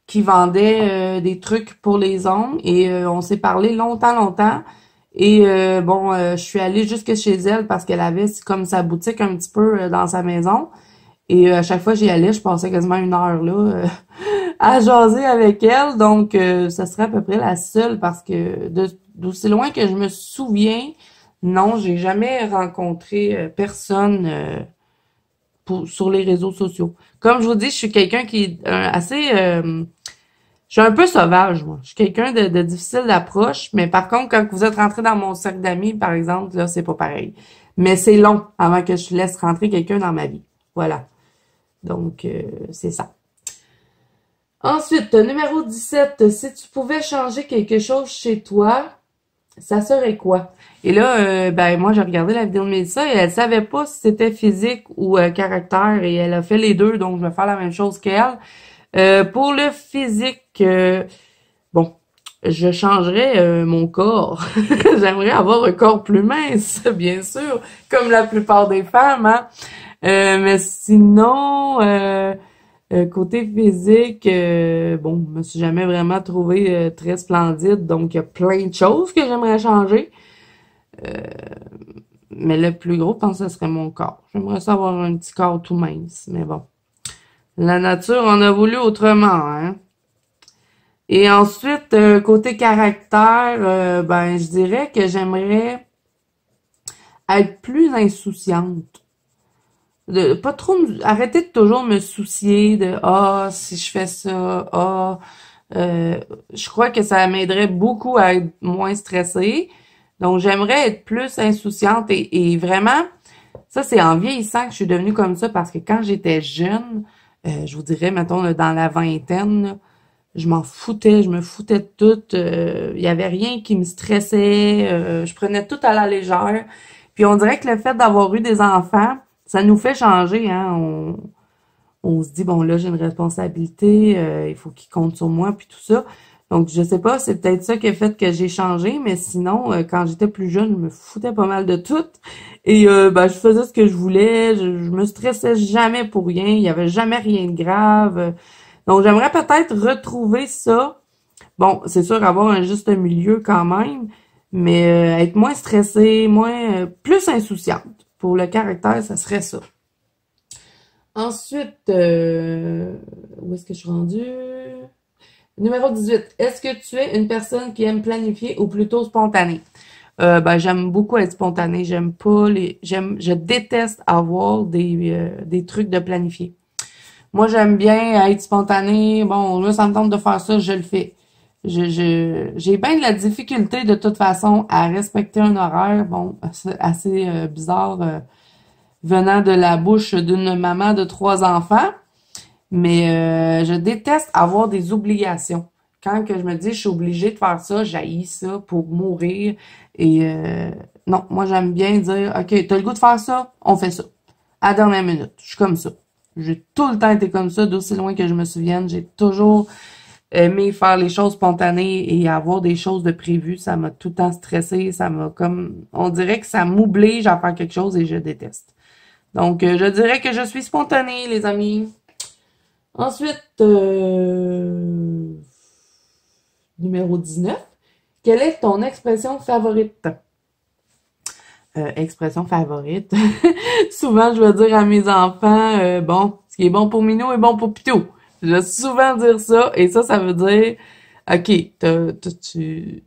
qui vendait des trucs pour les ongles et on s'est parlé longtemps. Et bon, je suis allée jusque chez elle parce qu'elle avait comme sa boutique un petit peu dans sa maison. Et à chaque fois que j'y allais, je passais quasiment une heure là à jaser avec elle. Donc, ça serait à peu près la seule parce que d'aussi loin que je me souviens, non, j'ai jamais rencontré personne sur les réseaux sociaux. Comme je vous dis, je suis quelqu'un qui est assez... je suis un peu sauvage, moi. Je suis quelqu'un de difficile d'approche, mais par contre, quand vous êtes rentré dans mon cercle d'amis, par exemple, là, c'est pas pareil. Mais c'est long avant que je laisse rentrer quelqu'un dans ma vie. Voilà. Donc, c'est ça. Ensuite, numéro 17. Si tu pouvais changer quelque chose chez toi, ça serait quoi? Et là, ben moi, j'ai regardé la vidéo de Mélissa et elle savait pas si c'était physique ou caractère et elle a fait les deux, donc je vais faire la même chose qu'elle. Pour le physique, bon, je changerais mon corps. J'aimerais avoir un corps plus mince, bien sûr, comme la plupart des femmes, hein. Mais sinon, côté physique, bon, je me suis jamais vraiment trouvée très splendide, donc il y a plein de choses que j'aimerais changer. Mais le plus gros, je pense que ce serait mon corps. J'aimerais ça avoir un petit corps tout mince, mais bon. La nature en a voulu autrement, hein. Et ensuite, côté caractère, ben, je dirais que j'aimerais être plus insouciante. Pas trop, arrêter de toujours me soucier de, si je fais ça, je crois que ça m'aiderait beaucoup à être moins stressée. Donc, j'aimerais être plus insouciante et vraiment, ça, c'est en vieillissant que je suis devenue comme ça parce que quand j'étais jeune, je vous dirais, mettons, là, dans la vingtaine, là, je m'en foutais, je me foutais de tout. Il y avait rien qui me stressait. Je prenais tout à la légère. Puis on dirait que le fait d'avoir eu des enfants, ça nous fait changer, hein. On se dit, bon, là, j'ai une responsabilité, il faut qu'ils comptent sur moi, puis tout ça. Donc, je sais pas, c'est peut-être ça qui a fait que j'ai changé, mais sinon, quand j'étais plus jeune, je me foutais pas mal de tout. Et ben, je faisais ce que je voulais, je me stressais jamais pour rien, il y avait jamais rien de grave. Donc, j'aimerais peut-être retrouver ça. Bon, c'est sûr, avoir un juste milieu quand même, mais être moins stressée, moins, plus insouciante. Pour le caractère, ça serait ça. Ensuite, où est-ce que je suis rendue? Numéro 18. Est-ce que tu es une personne qui aime planifier ou plutôt spontanée? Ben, j'aime beaucoup être spontanée. J'aime pas je déteste avoir des trucs de planifier. Moi, j'aime bien être spontanée. Bon, là, ça me tente de faire ça, je le fais. J'ai bien de la difficulté de toute façon à respecter un horaire. Bon, c'est assez bizarre venant de la bouche d'une maman de 3 enfants. Mais je déteste avoir des obligations. Quand que je me dis je suis obligée de faire ça, j'haïs ça pour mourir. Et non, moi j'aime bien dire OK, t'as le goût de faire ça, on fait ça. À la dernière minute. Je suis comme ça. J'ai tout le temps été comme ça, d'aussi loin que je me souvienne. J'ai toujours aimé faire les choses spontanées et avoir des choses de prévues. Ça m'a tout le temps stressée. Ça m'a comme... On dirait que ça m'oblige à faire quelque chose et je déteste. Donc, je dirais que je suis spontanée, les amis. Ensuite, numéro 19. Quelle est ton expression favorite? Expression favorite. Souvent, je vais dire à mes enfants, bon, ce qui est bon pour Minou est bon pour Pitou. Je vais souvent dire ça, et ça veut dire, OK,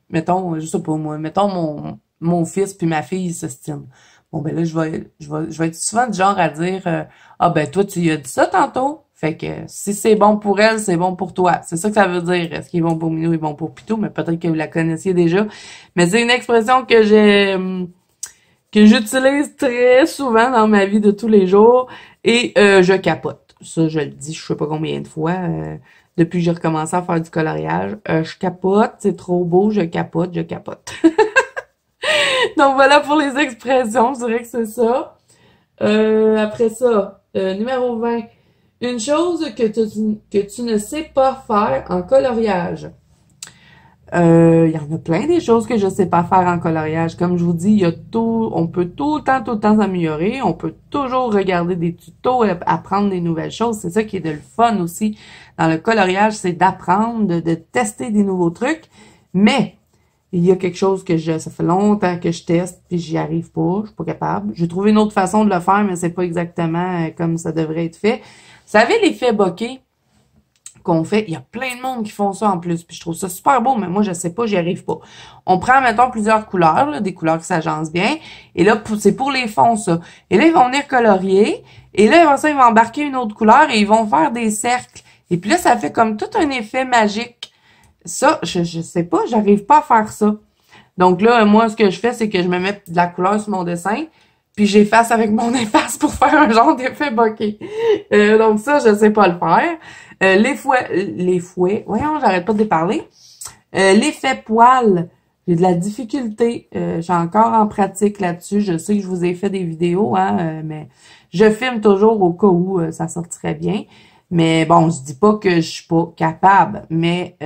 mettons, je sais pas moi, mettons mon fils puis ma fille s'estiment. Bon, ben là, je vais être souvent du genre à dire, ben toi, tu lui as dit ça tantôt. Fait que si c'est bon pour elle, c'est bon pour toi. C'est ça que ça veut dire. Est-ce qu'il est bon pour Minou est bon pour Pitou? Mais peut-être que vous la connaissiez déjà. Mais c'est une expression que j'utilise très souvent dans ma vie de tous les jours et je capote. Ça, je le dis, je sais pas combien de fois depuis que j'ai recommencé à faire du coloriage. Je capote, c'est trop beau, je capote, je capote. Donc voilà pour les expressions, je dirais que c'est ça. Après ça, numéro 20. Une chose que tu ne sais pas faire en coloriage. Il y en a plein des choses que je sais pas faire en coloriage. Comme je vous dis, on peut tout le temps s'améliorer. On peut toujours regarder des tutos, apprendre des nouvelles choses. C'est ça qui est de le fun aussi dans le coloriage, c'est d'apprendre, de tester des nouveaux trucs. Mais il y a quelque chose ça fait longtemps que je teste puis j'y arrive pas, je suis pas capable. J'ai trouvé une autre façon de le faire, mais c'est pas exactement comme ça devrait être fait. Vous savez, l'effet bokeh qu'on fait, il y a plein de monde qui font ça en plus, puis je trouve ça super beau, mais moi, je sais pas, j'y arrive pas. On prend, mettons, plusieurs couleurs, là, des couleurs qui s'agencent bien, et là, c'est pour les fonds, ça. Et là, ils vont venir colorier, et là, après ça, ils vont embarquer une autre couleur, et ils vont faire des cercles. Et puis là, ça fait comme tout un effet magique. Ça, je sais pas, j'arrive pas à faire ça. Donc là, moi, ce que je fais, c'est que je me mets de la couleur sur mon dessin, puis j'efface avec mon efface pour faire un genre d'effet bokeh. Donc ça, je sais pas le faire. Les fouets, voyons, j'arrête pas de les parler. L'effet poil, j'ai de la difficulté. Je suis encore en pratique là-dessus. Je sais que je vous ai fait des vidéos, hein, mais je filme toujours au cas où ça sortirait bien. Mais bon, je dis pas que je suis pas capable, mais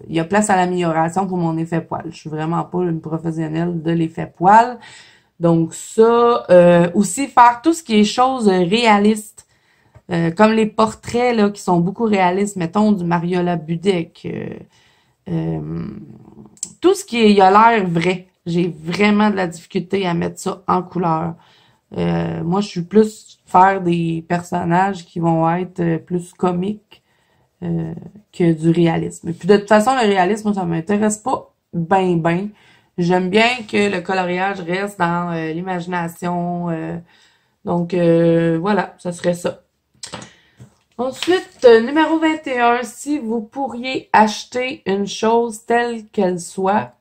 il y a place à l'amélioration pour mon effet poil. Je suis vraiment pas une professionnelle de l'effet poil. Donc ça, aussi faire tout ce qui est choses réalistes, comme les portraits là qui sont beaucoup réalistes, mettons du Mariola Budek, tout ce qui est, a l'air vrai. J'ai vraiment de la difficulté à mettre ça en couleur. Moi, je suis plus faire des personnages qui vont être plus comiques que du réalisme. Et puis de toute façon, le réalisme, moi, ça m'intéresse pas ben. J'aime bien que le coloriage reste dans l'imagination. Donc, voilà, ça serait ça. Ensuite, numéro 21, si vous pourriez acheter une chose telle qu'elle soit...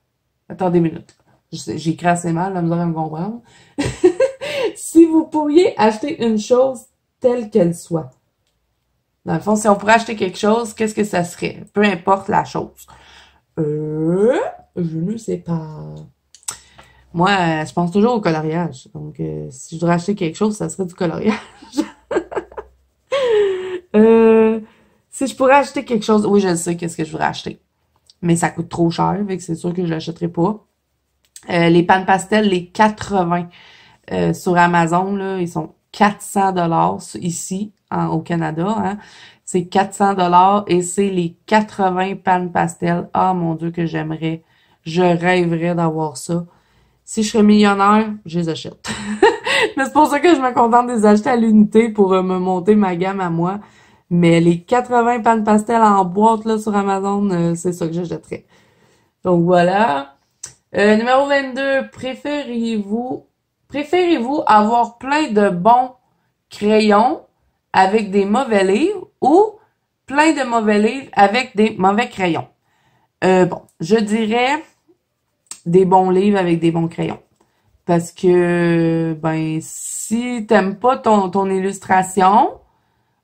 Attendez une minute. J'ai écrit assez mal, la misère à me comprendre. Si vous pourriez acheter une chose telle qu'elle soit. Dans le fond, si on pourrait acheter quelque chose, qu'est-ce que ça serait? Peu importe la chose. Je ne sais pas. Moi, je pense toujours au coloriage. Donc, si je devrais acheter quelque chose, ça serait du coloriage. Si je pourrais acheter quelque chose, oui, je le sais, qu'est-ce que je voudrais acheter. Mais ça coûte trop cher, fait que c'est sûr que je l'achèterai pas. Les pans pastel, les 80 sur Amazon, là, ils sont 400 $ ici, au Canada. Hein. C'est 400 $ et c'est les 80 pans pastel. Ah, mon Dieu, que j'aimerais. Je rêverais d'avoir ça. Si je serais millionnaire, je les achète. Mais c'est pour ça que je me contente de les acheter à l'unité pour me monter ma gamme à moi. Mais les 80 pans pastel en boîte là sur Amazon, c'est ça que je jetterais. Donc voilà. Numéro 22, préférez-vous avoir plein de bons crayons avec des mauvais livres ou plein de mauvais livres avec des mauvais crayons? Bon, je dirais des bons livres avec des bons crayons. Parce que, ben, si t'aimes pas ton illustration,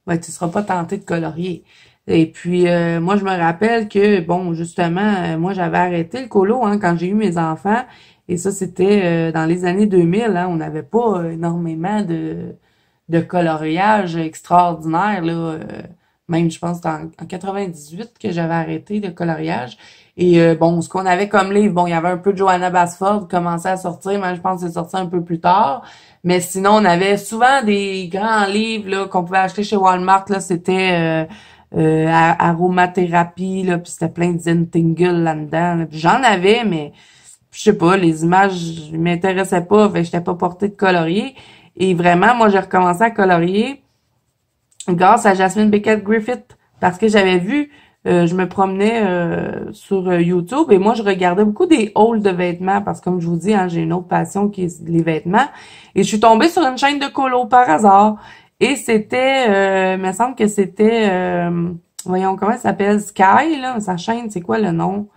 ben, tu seras pas tenté de colorier. Et puis, moi, je me rappelle que, bon, justement, moi, j'avais arrêté le colo, hein, quand j'ai eu mes enfants. Et ça, c'était dans les années 2000, hein. On n'avait pas énormément de coloriage extraordinaire, là. Même, je pense, en 98 que j'avais arrêté le coloriage. Et bon, ce qu'on avait comme livre, bon, il y avait un peu de Johanna Basford qui commençait à sortir, mais je pense que c'est sorti un peu plus tard. Mais sinon, on avait souvent des grands livres là qu'on pouvait acheter chez Walmart. Là, c'était aromathérapie, là, puis c'était plein de Zentingle là-dedans. Là. Puis j'en avais, mais je sais pas, les images m'intéressaient pas, fait que j'étais pas portée de colorier. Et vraiment, moi, j'ai recommencé à colorier grâce à Jasmine Beckett Griffith, parce que j'avais vu, je me promenais sur YouTube et moi je regardais beaucoup des hauls de vêtements parce que comme je vous dis, hein, j'ai une autre passion qui est les vêtements et je suis tombée sur une chaîne de colo par hasard et c'était, il me semble que c'était, voyons comment ça s'appelle, Sky là, sa chaîne, c'est quoi le nom?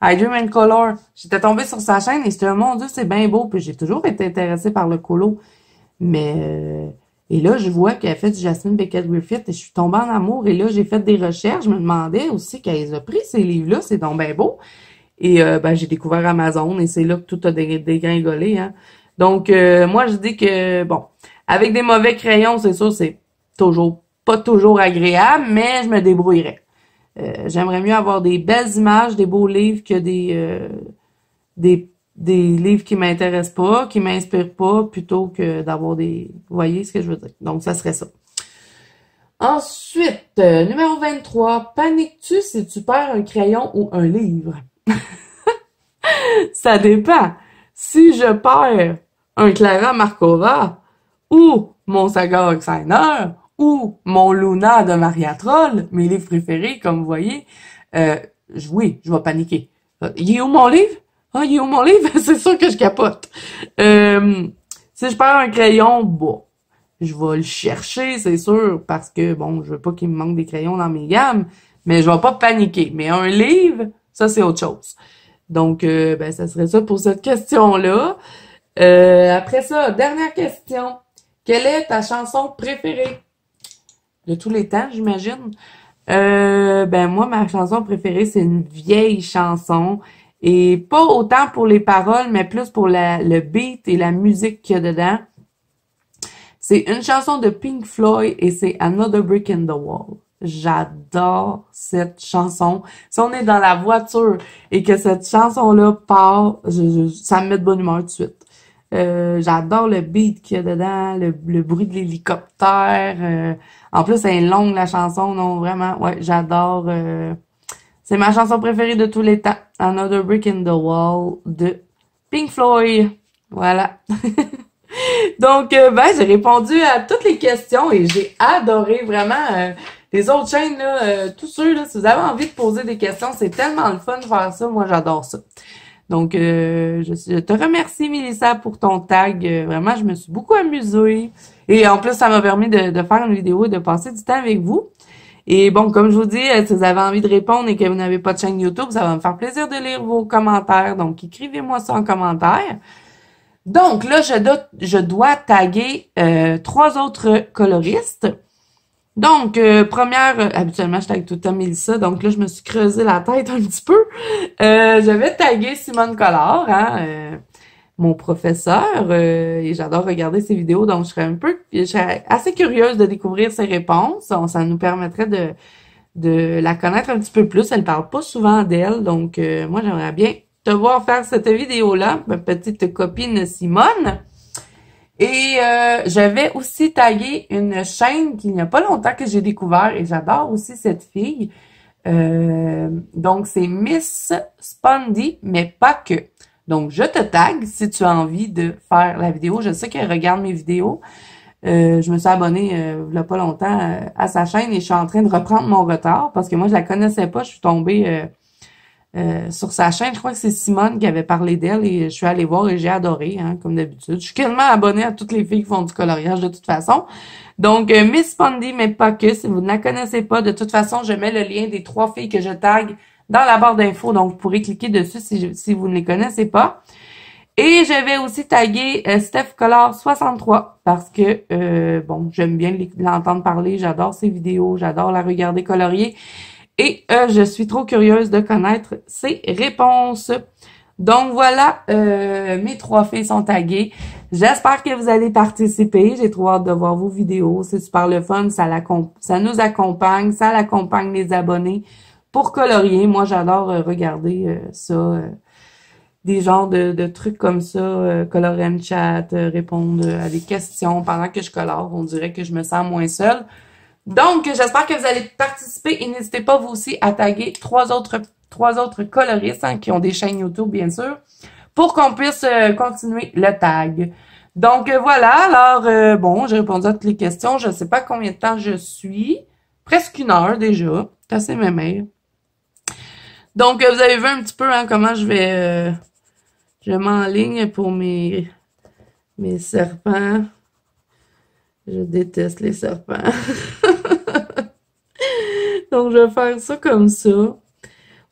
I Dream and Color. J'étais tombée sur sa chaîne et j'étais, mon Dieu, c'est bien beau puis j'ai toujours été intéressée par le colo, mais et là, je vois qu'elle a fait du Jasmine Beckett Griffith et je suis tombée en amour. Et là, j'ai fait des recherches. Je me demandais aussi qu'elle a pris ces livres-là. C'est donc bien beau. Et ben, j'ai découvert Amazon et c'est là que tout a dégringolé. Hein. Donc, moi, je dis que, bon, avec des mauvais crayons, c'est sûr, c'est toujours pas toujours agréable, mais je me débrouillerais. J'aimerais mieux avoir des belles images, des beaux livres que des livres qui m'intéressent pas, qui m'inspirent pas, plutôt que d'avoir des... Vous voyez ce que je veux dire? Donc, ça serait ça. Ensuite, numéro 23, paniques-tu si tu perds un crayon ou un livre? Ça dépend. Si je perds un Clara Markova ou mon Saga Oxiner ou mon Luna de Maria Troll, mes livres préférés, comme vous voyez, oui, je vais paniquer. Il est où mon livre? Ah, il est où mon livre? C'est sûr que je capote. Si je perds un crayon, bon, je vais le chercher, c'est sûr, parce que, bon, je veux pas qu'il me manque des crayons dans mes gammes, mais je vais pas paniquer. Mais un livre, ça, c'est autre chose. Donc, ben, ça serait ça pour cette question-là. Après ça, dernière question. Quelle est ta chanson préférée? De tous les temps, j'imagine. Ben, moi, ma chanson préférée, c'est une vieille chanson. Et pas autant pour les paroles, mais plus pour le beat et la musique qu'il y a dedans. C'est une chanson de Pink Floyd et c'est Another Brick in the Wall. J'adore cette chanson. Si on est dans la voiture et que cette chanson-là part, ça me met de bonne humeur tout de suite. J'adore le beat qu'il y a dedans, le bruit de l'hélicoptère. En plus, elle est longue, la chanson. Non, vraiment, ouais, j'adore. C'est ma chanson préférée de tous les temps. Another Brick in the Wall de Pink Floyd. Voilà. Donc, j'ai répondu à toutes les questions et j'ai adoré vraiment les autres chaînes, là, tous ceux, là, si vous avez envie de poser des questions, c'est tellement le fun de faire ça. Moi, j'adore ça. Donc, je te remercie, Mélissa, pour ton tag. Vraiment, je me suis beaucoup amusée. Et en plus, ça m'a permis de faire une vidéo et de passer du temps avec vous. Et bon, comme je vous dis, si vous avez envie de répondre et que vous n'avez pas de chaîne YouTube, ça va me faire plaisir de lire vos commentaires. Donc, écrivez-moi ça en commentaire. Donc, là, je dois taguer 3 autres coloristes. Donc, habituellement, je tague tout le temps Mélissa, donc là, je me suis creusé la tête un petit peu. Je vais taguer Simone Collard, mon professeur, et j'adore regarder ses vidéos, donc je serais assez curieuse de découvrir ses réponses. Ça nous permettrait de la connaître un petit peu plus. Elle parle pas souvent d'elle, donc moi, j'aimerais bien te voir faire cette vidéo-là, ma petite copine Simone. Et je vais aussi taguer une chaîne qu'il n'y a pas longtemps que j'ai découvert et j'adore aussi cette fille. Donc, c'est Miss Spondy, mais pas que. Donc, je te tag si tu as envie de faire la vidéo. Je sais qu'elle regarde mes vidéos. Je me suis abonnée il y a pas longtemps à sa chaîne et je suis en train de reprendre mon retard parce que moi, je la connaissais pas. Je suis tombée sur sa chaîne. Je crois que c'est Simone qui avait parlé d'elle et je suis allée voir et j'ai adoré, comme d'habitude. Je suis quasiment abonnée à toutes les filles qui font du coloriage de toute façon. Donc, Miss Spondy, mais pas que. Si vous ne la connaissez pas, de toute façon, je mets le lien des 3 filles que je tag dans la barre d'infos. Donc, vous pourrez cliquer dessus si vous ne les connaissez pas. Et je vais aussi taguer Steph Collard 63 parce que, j'aime bien l'entendre parler. J'adore ses vidéos. J'adore la regarder colorier. Et je suis trop curieuse de connaître ses réponses. Donc voilà, mes 3 filles sont taguées. J'espère que vous allez participer. J'ai trop hâte de voir vos vidéos. C'est super le fun. Ça nous accompagne. Ça l'accompagne les abonnés pour colorier. Moi, j'adore regarder ça. Des genres de trucs comme ça. Colorer un chat, répondre à des questions pendant que je colore. On dirait que je me sens moins seule. Donc, j'espère que vous allez participer et n'hésitez pas vous aussi à taguer 3 autres coloristes qui ont des chaînes YouTube, bien sûr, pour qu'on puisse continuer le tag. Donc, voilà. Alors, j'ai répondu à toutes les questions. Je ne sais pas combien de temps je suis. Presque 1 heure déjà. C'est assez mémère. Donc, vous avez vu un petit peu comment je m'enligne pour mes serpents. Je déteste les serpents. Donc, je vais faire ça comme ça.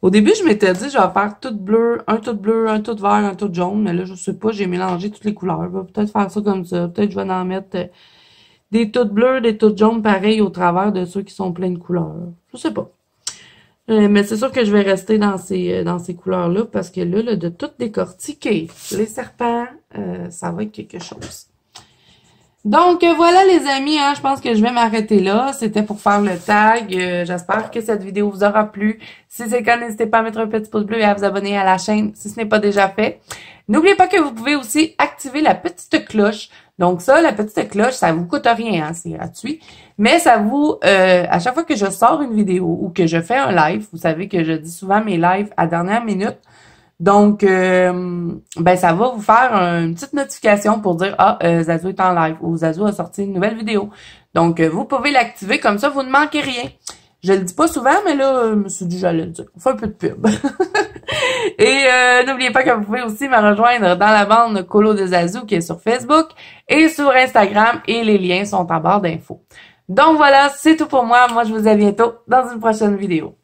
Au début, je m'étais dit, je vais faire tout bleu, un tout vert, un tout jaune. Mais là, je sais pas, j'ai mélangé toutes les couleurs. Je vais peut-être faire ça comme ça. Peut-être je vais en mettre des tout bleus, des tout jaunes, pareil, au travers de ceux qui sont pleins de couleurs. Je sais pas. Mais c'est sûr que je vais rester dans ces couleurs-là parce que là, de tout décortiquer les serpents, ça va être quelque chose. Donc, voilà les amis, je pense que je vais m'arrêter là. C'était pour faire le tag. J'espère que cette vidéo vous aura plu. Si c'est le cas, n'hésitez pas à mettre un petit pouce bleu et à vous abonner à la chaîne si ce n'est pas déjà fait. N'oubliez pas que vous pouvez aussi activer la petite cloche. Donc ça, la petite cloche, ça vous coûte rien, c'est gratuit. Mais ça vous, à chaque fois que je sors une vidéo ou que je fais un live, vous savez que je dis souvent mes lives à dernière minute. Donc, ça va vous faire une petite notification pour dire Zazu est en live ou Zazu a sorti une nouvelle vidéo. Donc, vous pouvez l'activer comme ça, vous ne manquez rien. Je le dis pas souvent, mais là, je me suis dit j'allais le dire. On fait un peu de pub. Et n'oubliez pas que vous pouvez aussi me rejoindre dans la bande Colo de Zazu qui est sur Facebook et sur Instagram et les liens sont en barre d'infos. Donc voilà, c'est tout pour moi. Moi, je vous dis à bientôt dans une prochaine vidéo.